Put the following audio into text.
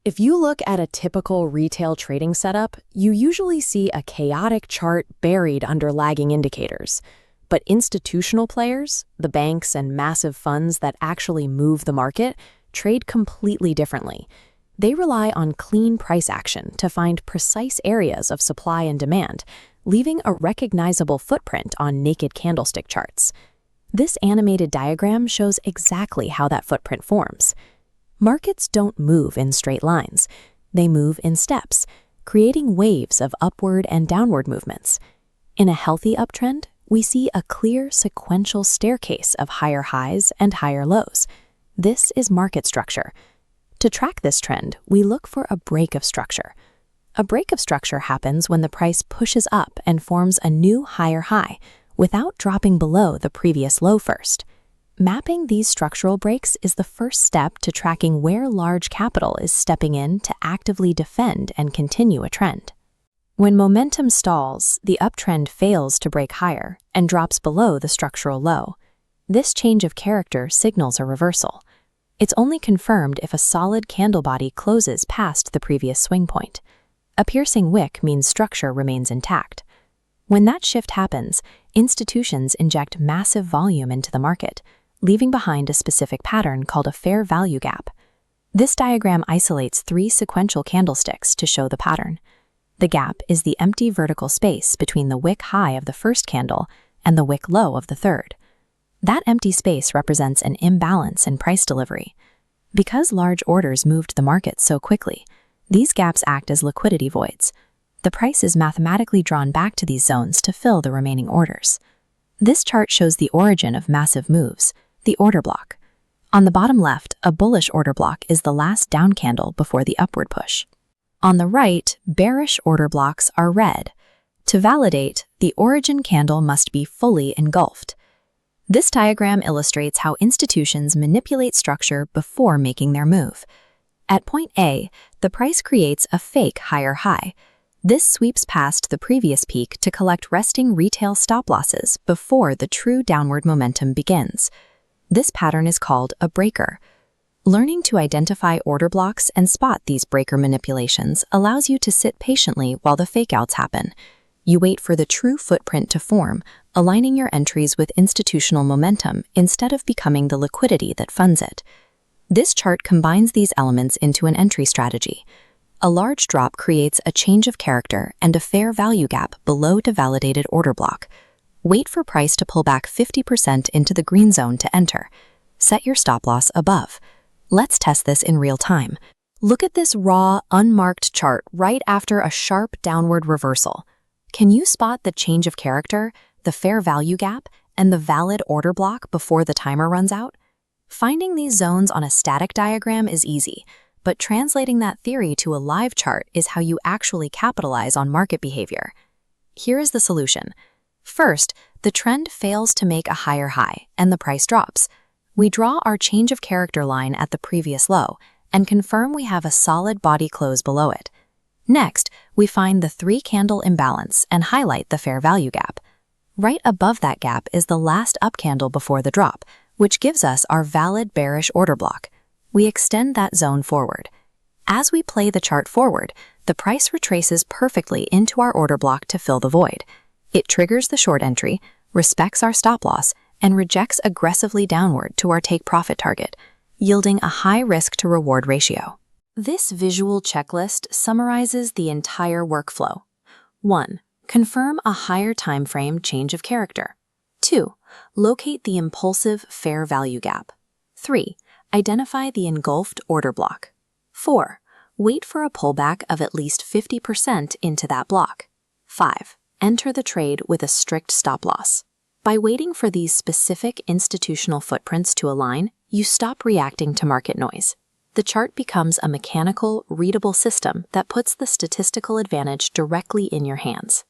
If you look at a typical retail trading setup, you usually see a chaotic chart buried under lagging indicators. But institutional players, the banks and massive funds that actually move the market, trade completely differently. They rely on clean price action to find precise areas of supply and demand, leaving a recognizable footprint on naked candlestick charts. This animated diagram shows exactly how that footprint forms. Markets don't move in straight lines. They move in steps, creating waves of upward and downward movements. In a healthy uptrend, we see a clear sequential staircase of higher highs and higher lows. This is market structure. To track this trend, we look for a break of structure. A break of structure happens when the price pushes up and forms a new higher high, without dropping below the previous low first. Mapping these structural breaks is the first step to tracking where large capital is stepping in to actively defend and continue a trend. When momentum stalls, the uptrend fails to break higher and drops below the structural low. This change of character signals a reversal. It's only confirmed if a solid candle body closes past the previous swing point. A piercing wick means structure remains intact. When that shift happens, institutions inject massive volume into the market, leaving behind a specific pattern called a fair value gap. This diagram isolates 3 sequential candlesticks to show the pattern. The gap is the empty vertical space between the wick high of the first candle and the wick low of the third. That empty space represents an imbalance in price delivery. Because large orders moved the market so quickly, these gaps act as liquidity voids. The price is mathematically drawn back to these zones to fill the remaining orders. This chart shows the origin of massive moves, the order block. On the bottom left, a bullish order block is the last down candle before the upward push. On the right, bearish order blocks are red. To validate, the origin candle must be fully engulfed. This diagram illustrates how institutions manipulate structure before making their move. At point A, the price creates a fake higher high. This sweeps past the previous peak to collect resting retail stop losses before the true downward momentum begins. This pattern is called a breaker. Learning to identify order blocks and spot these breaker manipulations allows you to sit patiently while the fakeouts happen. You wait for the true footprint to form, aligning your entries with institutional momentum instead of becoming the liquidity that funds it. This chart combines these elements into an entry strategy. A large drop creates a change of character and a fair value gap below the validated order block. Wait for price to pull back 50% into the green zone to enter. Set your stop loss above. Let's test this in real time. Look at this raw, unmarked chart right after a sharp downward reversal. Can you spot the change of character, the fair value gap, and the valid order block before the timer runs out? Finding these zones on a static diagram is easy, but translating that theory to a live chart is how you actually capitalize on market behavior. Here is the solution. First, the trend fails to make a higher high, and the price drops. We draw our change of character line at the previous low and confirm we have a solid body close below it. Next, we find the 3-candle imbalance and highlight the fair value gap. Right above that gap is the last up candle before the drop, which gives us our valid bearish order block. We extend that zone forward. As we play the chart forward, the price retraces perfectly into our order block to fill the void. It triggers the short entry, respects our stop loss, and rejects aggressively downward to our take profit target, yielding a high risk to reward ratio. This visual checklist summarizes the entire workflow. 1. Confirm a higher time frame change of character. 2. Locate the impulsive fair value gap. 3. Identify the engulfed order block. 4. Wait for a pullback of at least 50% into that block. 5. Enter the trade with a strict stop loss. By waiting for these specific institutional footprints to align, you stop reacting to market noise. The chart becomes a mechanical, readable system that puts the statistical advantage directly in your hands.